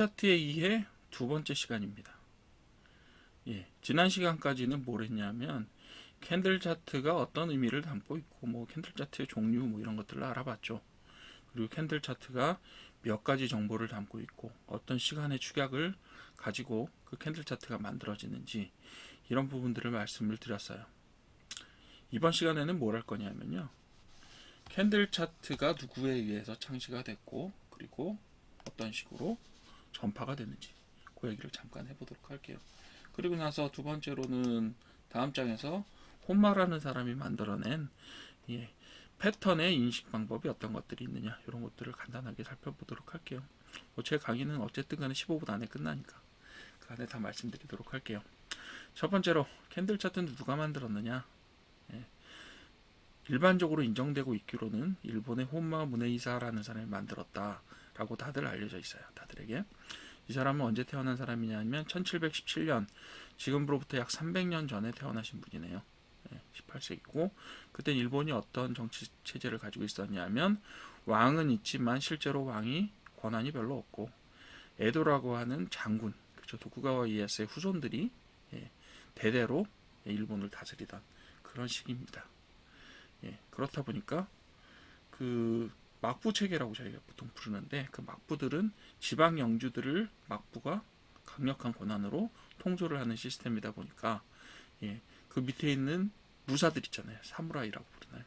차트에 의해 두 번째 시간입니다. 지난 시간까지는 뭘 했냐면 캔들 차트가 어떤 의미를 담고 있고 캔들 차트의 종류 이런 것들을 알아봤죠. 그리고 캔들 차트가 몇 가지 정보를 담고 있고 어떤 시간의 축약을 가지고 그 캔들 차트가 만들어지는지 이런 부분들을 말씀을 드렸어요. 이번 시간에는 뭘 할 거냐면요. 캔들 차트가 누구에 의해서 창시가 됐고 그리고 어떤 식으로 전파가 됐는지 그 얘기를 잠깐 해보도록 할게요. 그리고 나서 두 번째로는 다음 장에서 혼마라는 사람이 만들어낸 패턴의 인식 방법이 어떤 것들이 있느냐 이런 것들을 간단하게 살펴보도록 할게요. 제 강의는 어쨌든 간에 15분 안에 끝나니까 그 안에 다 말씀드리도록 할게요. 첫 번째로 캔들 차트는 누가 만들었느냐. 일반적으로 인정되고 있기로는 일본의 혼마 무네이사라는 사람이 만들었다라고 다들 알려져 있어요. 다들에게. 이 사람은 언제 태어난 사람이냐 하면 1717년, 지금으로부터 약 300년 전에 태어나신 분이네요. 18세기고 그때 일본이 어떤 정치 체제를 가지고 있었냐면 왕은 있지만 실제로 왕이 권한이 별로 없고 에도라고 하는 장군, 그렇죠, 도쿠가와 이에야스의 후손들이 대대로 일본을 다스리던 그런 시기입니다. 그렇다 보니까 그 막부 체계라고 저희가 보통 부르는데 그 막부들은 지방 영주들을 막부가 강력한 권한으로 통솔을 하는 시스템이다 보니까 그 밑에 있는 무사들 있잖아요. 사무라이라고 부르나요?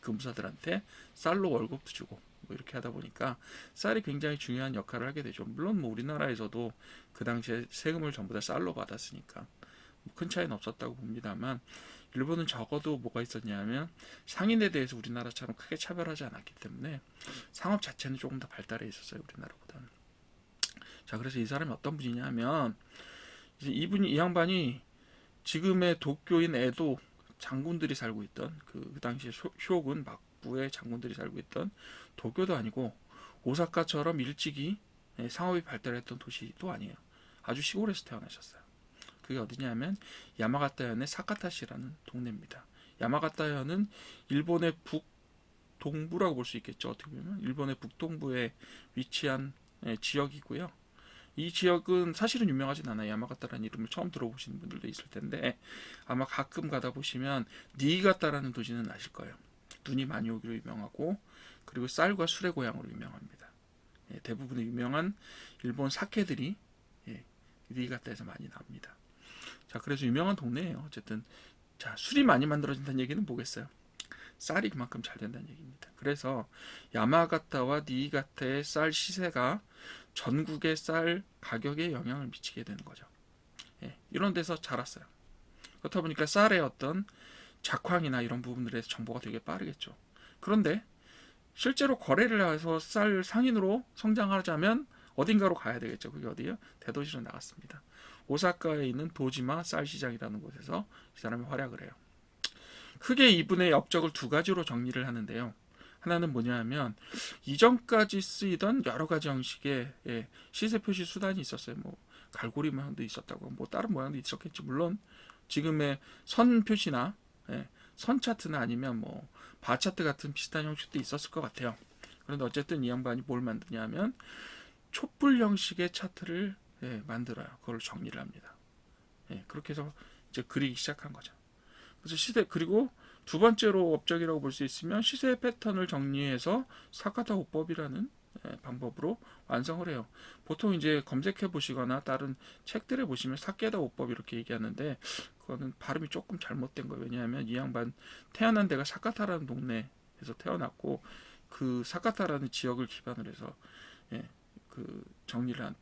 그 무사들한테 쌀로 월급도 주고 이렇게 하다 보니까 쌀이 굉장히 중요한 역할을 하게 되죠. 물론 우리나라에서도 그 당시에 세금을 전부 다 쌀로 받았으니까 큰 차이는 없었다고 봅니다만 일본은 적어도 뭐가 있었냐면 상인에 대해서 우리나라처럼 크게 차별하지 않았기 때문에 상업 자체는 조금 더 발달해 있었어요. 우리나라보다는. 자, 그래서 이 사람이 어떤 분이냐 하면 이 양반이 지금의 도쿄인 에도 장군들이 살고 있던 그 당시에 쇼군 막부의 장군들이 살고 있던 도쿄도 아니고 오사카처럼 일찍이 상업이 발달했던 도시도 아니에요. 아주 시골에서 태어나셨어요. 그게 어디냐면 야마가타현의 사카타시라는 동네입니다. 야마가타현은 일본의 북동부라고 볼 수 있겠죠. 어떻게 보면 일본의 북동부에 위치한 지역이고요. 이 지역은 사실은 유명하진 않아요. 야마가타라는 이름을 처음 들어보시는 분들도 있을 텐데 아마 가끔 가다 보시면 니이가타라는 도시는 아실 거예요. 눈이 많이 오기로 유명하고 그리고 쌀과 술의 고향으로 유명합니다. 대부분의 유명한 일본 사케들이 니이가타에서 많이 납니다. 자, 그래서 유명한 동네예요. 어쨌든 자, 술이 많이 만들어진다는 얘기는 뭐겠어요? 쌀이 그만큼 잘 된다는 얘기입니다. 그래서 야마가타와 니이가타의 쌀 시세가 전국의 쌀 가격에 영향을 미치게 되는 거죠. 이런 데서 자랐어요. 그렇다 보니까 쌀의 어떤 작황이나 이런 부분들에서 정보가 되게 빠르겠죠. 그런데 실제로 거래를 해서 쌀 상인으로 성장하자면 어딘가로 가야 되겠죠. 그게 어디예요? 대도시로 나갔습니다. 오사카에 있는 도지마 쌀시장이라는 곳에서 이 사람이 활약을 해요. 크게 이분의 업적을 두 가지로 정리를 하는데요. 하나는 뭐냐 하면 이전까지 쓰이던 여러 가지 형식의 시세 표시 수단이 있었어요. 갈고리 모양도 있었다고 다른 모양도 있었겠지. 물론 지금의 선 표시나 선 차트나 아니면 바 차트 같은 비슷한 형식도 있었을 것 같아요. 그런데 어쨌든 이 양반이 뭘 만드냐면 촛불 형식의 차트를 만들어요. 그걸 정리를 합니다. 그렇게 해서 이제 그리기 시작한 거죠. 그래서 그리고 두 번째로 업적이라고 볼 수 있으면 시세 패턴을 정리해서 사카타 호법이라는 방법으로 완성을 해요. 보통 이제 검색해 보시거나 다른 책들에 보시면 사케다 호법 이렇게 얘기하는데 그거는 발음이 조금 잘못된 거예요. 왜냐하면 이 양반 태어난 데가 사카타라는 동네에서 태어났고 그 사카타라는 지역을 기반으로 해서 그 정리를 한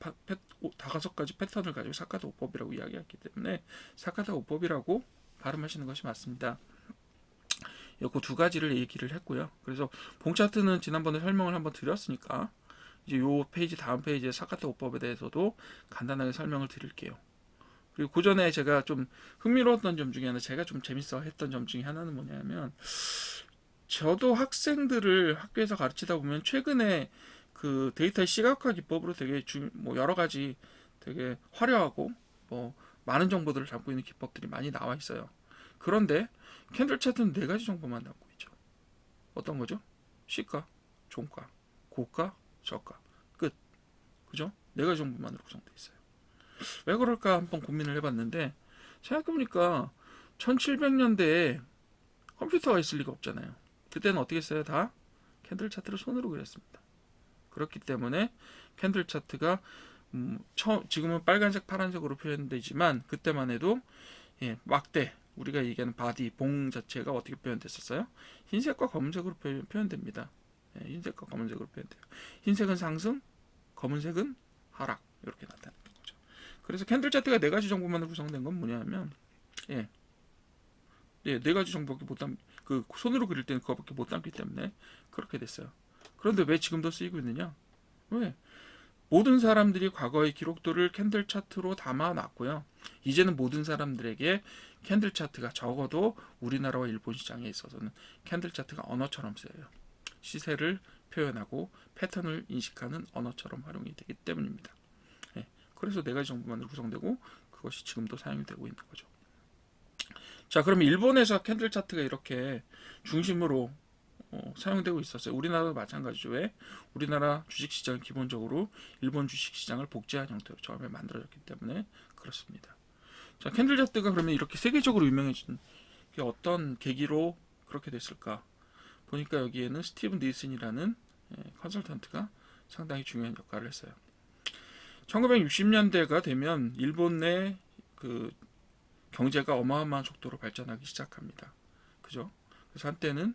5가지 패턴을 가지고 사카타 호법이라고 이야기했기 때문에 사카타 호법이라고 발음하시는 것이 맞습니다. 그 두 가지를 얘기를 했고요. 그래서 봉차트는 지난번에 설명을 한번 드렸으니까 이제 요 페이지 다음 페이지에 사카타 호법에 대해서도 간단하게 설명을 드릴게요. 그리고 그 전에 제가 좀 흥미로웠던 점 중에 하나, 제가 좀 재밌어 했던 점 중에 하나는 뭐냐면 저도 학생들을 학교에서 가르치다 보면 최근에 그 데이터의 시각화 기법으로 되게 여러 가지 되게 화려하고 많은 정보들을 담고 있는 기법들이 많이 나와 있어요. 그런데 캔들 차트는 네 가지 정보만 담고 있죠. 어떤 거죠? 시가, 종가, 고가, 저가, 끝. 그죠? 4가지 정보만으로 구성되어 있어요. 왜 그럴까 한번 고민을 해봤는데 생각해보니까 1700년대에 컴퓨터가 있을 리가 없잖아요. 그때는 어떻게 했어요? 다 캔들 차트를 손으로 그렸습니다. 그렇기 때문에 캔들 차트가 지금은 빨간색 파란색으로 표현되지만 그때만 해도 막대 우리가 얘기하는 바디 봉 자체가 어떻게 표현됐었어요? 흰색과 검은색으로 표현됩니다. 흰색과 검은색으로 표현돼요. 흰색은 상승, 검은색은 하락 이렇게 나타나는 거죠. 그래서 캔들 차트가 4가지 정보만으로 구성된 건 뭐냐면 4가지 정보밖에 그 손으로 그릴 때는 그거밖에 못 담기 때문에 그렇게 됐어요. 그런데 왜 지금도 쓰이고 있느냐? 왜? 모든 사람들이 과거의 기록들을 캔들 차트로 담아놨고요. 이제는 모든 사람들에게 캔들 차트가 적어도 우리나라와 일본 시장에 있어서는 캔들 차트가 언어처럼 쓰여요. 시세를 표현하고 패턴을 인식하는 언어처럼 활용이 되기 때문입니다. 그래서 4가지 정보만으로 구성되고 그것이 지금도 사용이 되고 있는 거죠. 자, 그럼 일본에서 캔들 차트가 이렇게 중심으로 사용되고 있었어요. 우리나라도 마찬가지죠. 왜? 우리나라 주식시장은 기본적으로 일본 주식시장을 복제한 형태로 처음에 만들어졌기 때문에 그렇습니다. 자, 캔들 차트가 그러면 이렇게 세계적으로 유명해진 게 어떤 계기로 그렇게 됐을까? 보니까 여기에는 스티븐 니슨이라는 컨설턴트가 상당히 중요한 역할을 했어요. 1960년대가 되면 일본 내 그 경제가 어마어마한 속도로 발전하기 시작합니다. 그죠? 그래서 한때는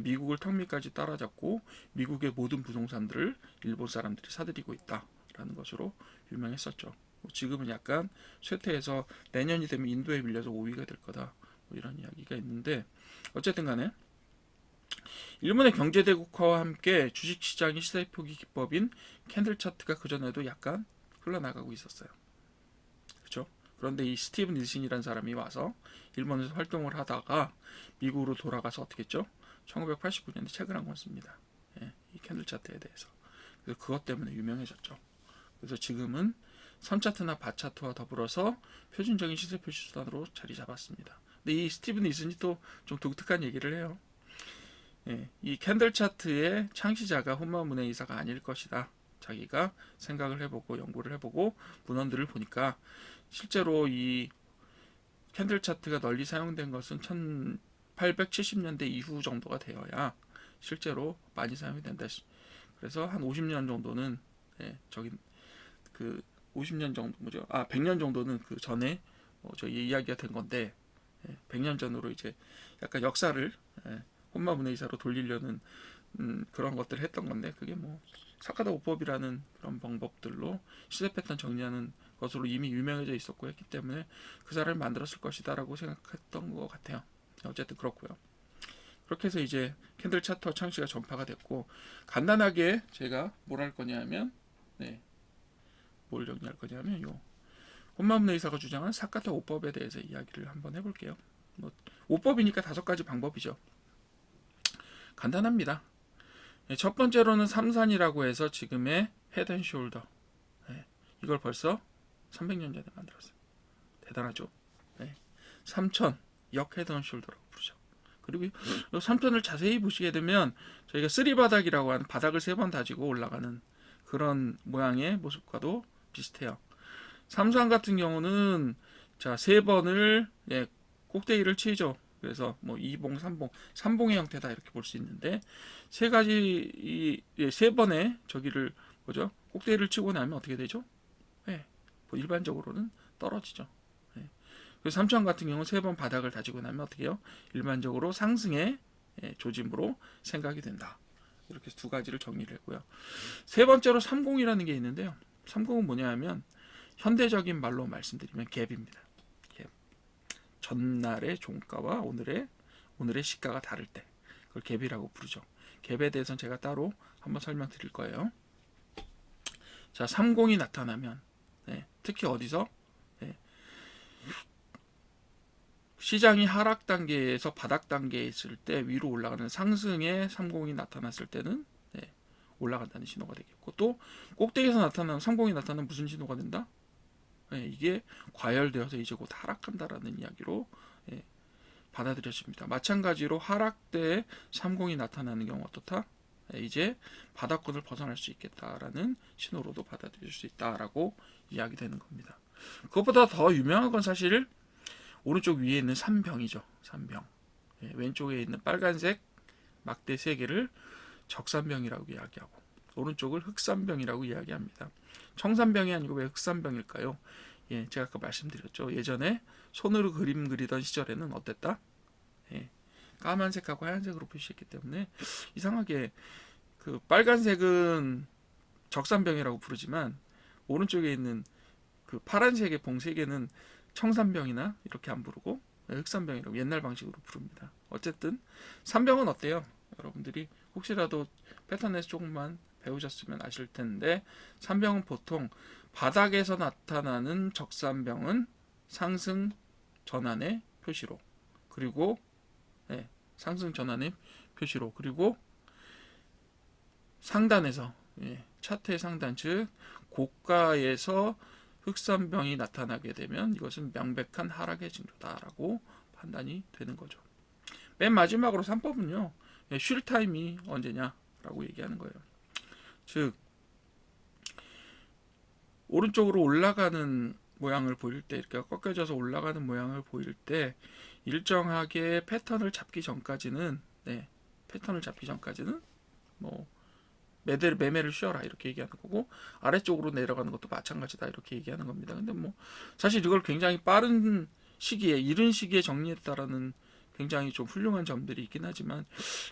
미국을 턱밑까지 따라잡고 미국의 모든 부동산들을 일본 사람들이 사들이고 있다라는 것으로 유명했었죠. 지금은 약간 쇠퇴해서 내년이 되면 인도에 밀려서 5위가 될 거다 이런 이야기가 있는데 어쨌든 간에 일본의 경제 대국화와 함께 주식시장의 시세 표기 기법인 캔들 차트가 그전에도 약간 흘러나가고 있었어요. 그렇죠? 그런데 이 스티븐 니슨이라는 사람이 와서 일본에서 활동을 하다가 미국으로 돌아가서 어떻게 했죠? 1989년에 책을 한 권 씁니다. 이 캔들 차트에 대해서. 그래서 그것 때문에 유명해졌죠. 그래서 지금은 선차트나 바차트와 더불어서 표준적인 시세 표시 수단으로 자리 잡았습니다. 근데 이 스티븐 니슨이 또 좀 독특한 얘기를 해요. 이 캔들 차트의 창시자가 혼마 문해이사가 아닐 것이다. 자기가 생각을 해보고 연구를 해보고 문헌들을 보니까 실제로 이 캔들 차트가 널리 사용된 것은 1870년대 이후 정도가 되어야 실제로 많이 사용이 된다. 그래서 한 50년 정도는 그 50년 정도 뭐죠? 100년 정도는 그 전에 저희 이야기가 된 건데 100년 전으로 이제 약간 역사를 혼마 문해이사로 돌리려는 그런 것들을 했던 건데 그게 뭐 사카다 오법이라는 그런 방법들로 시세 패턴 정리하는 것으로 이미 유명해져 있었고 했기 때문에 그 사람이 만들었을 것이다라고 생각했던 것 같아요. 어쨌든 그렇고요. 그렇게 해서 이제 캔들 차트와 창시가 전파가 됐고 간단하게 제가 뭘 할 거냐면 뭘 정리할 거냐면 요 혼마문네 의사가 주장한 사카타 오법에 대해서 이야기를 한번 해볼게요. 뭐 오법이니까 5가지 방법이죠. 간단합니다. 첫 번째로는 삼산이라고 해서 지금의 헤드앤숄더 이걸 벌써 300년 전에 만들었어요. 대단하죠. 삼천 역 헤드앤숄더라고 부르죠. 그리고 이 삼천을 자세히 보시게 되면 저희가 쓰리바닥이라고 하는 바닥을 3번 다지고 올라가는 그런 모양의 모습과도 비슷해요. 삼산 같은 경우는 자 3번을 꼭대기를 치죠. 그래서 뭐 2봉, 3봉, 3봉의 형태다 이렇게 볼 수 있는데 3가지 3번의 저기를 뭐죠? 꼭대기를 치고 나면 어떻게 되죠? 뭐 일반적으로는 떨어지죠. 그래서 삼천 같은 경우 3번 바닥을 다지고 나면 어떻게 해요? 일반적으로 상승의 조짐으로 생각이 된다. 이렇게 2가지를 정리를 했고요. 3번째로 30이라는 게 있는데요. 30은 뭐냐 하면 현대적인 말로 말씀드리면 갭입니다. 갭. 전날의 종가와 오늘의 시가가 다를 때 그걸 갭이라고 부르죠. 갭에 대해서는 제가 따로 한번 설명드릴 거예요. 자, 30이 나타나면 특히 어디서 시장이 하락 단계에서 바닥 단계에 있을 때 위로 올라가는 상승의 30이 나타났을 때는 올라간다는 신호가 되겠고 또 꼭대기에서 나타나는 30이 나타나면 무슨 신호가 된다? 이게 과열되어서 이제 곧 하락한다라는 이야기로 받아들여집니다. 마찬가지로 하락 때에 30이 나타나는 경우 어떻다? 이제 바닥권을 벗어날 수 있겠다라는 신호로도 받아들일 수 있다라고 이야기되는 겁니다. 그것보다 더 유명한 건 사실 오른쪽 위에 있는 삼병이죠. 삼병. 왼쪽에 있는 빨간색 막대 3개를 적삼병이라고 이야기하고 오른쪽을 흑삼병이라고 이야기합니다. 청삼병이 아니고 왜 흑삼병일까요? 제가 아까 말씀드렸죠. 예전에 손으로 그림 그리던 시절에는 어땠다? 까만색하고 하얀색으로 표시했기 때문에 이상하게 그 빨간색은 적삼병이라고 부르지만 오른쪽에 있는 그 파란색의 봉 3개는 청삼병이나 이렇게 안 부르고 흑삼병이라고 옛날 방식으로 부릅니다. 어쨌든 삼병은 어때요? 여러분들이 혹시라도 패턴에서 조금만 배우셨으면 아실 텐데 삼병은 보통 바닥에서 나타나는 적삼병은 상승 전환의 표시로 그리고 상승 전환의 표시로 그리고 상단에서 차트의 상단 즉 고가에서 흑삼병이 나타나게 되면 이것은 명백한 하락의 징조다라고 판단이 되는 거죠. 맨 마지막으로 3법은요. 쉴 타임이 언제냐라고 얘기하는 거예요. 즉 오른쪽으로 올라가는 모양을 보일 때 이렇게 꺾여져서 올라가는 모양을 보일 때 일정하게 패턴을 잡기 전까지는 뭐 매매를 쉬어라 이렇게 얘기하는 거고 아래쪽으로 내려가는 것도 마찬가지다 이렇게 얘기하는 겁니다. 근데 뭐 사실 이걸 굉장히 빠른 시기에 이른 시기에 정리했다라는 굉장히 좀 훌륭한 점들이 있긴 하지만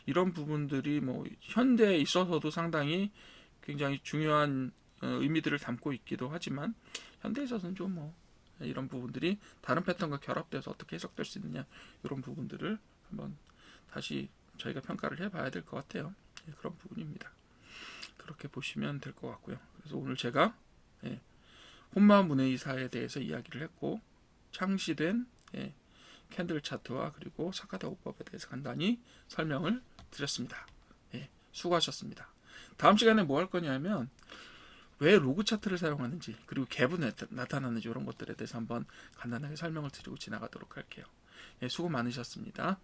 이런 부분들이 뭐 현대에 있어서도 상당히 굉장히 중요한 의미들을 담고 있기도 하지만 현대에 있어서는 좀 뭐 이런 부분들이 다른 패턴과 결합돼서 어떻게 해석될 수 있느냐 이런 부분들을 한번 다시 저희가 평가를 해봐야 될 것 같아요. 그런 부분입니다. 그렇게 보시면 될 것 같고요. 그래서 오늘 제가 혼마 문의사에 대해서 이야기를 했고 창시된 캔들 차트와 그리고 사카다 5법에 대해서 간단히 설명을 드렸습니다. 수고하셨습니다. 다음 시간에 뭐 할 거냐면 왜 로그 차트를 사용하는지 그리고 갭은 나타나는지 이런 것들에 대해서 한번 간단하게 설명을 드리고 지나가도록 할게요. 수고 많으셨습니다.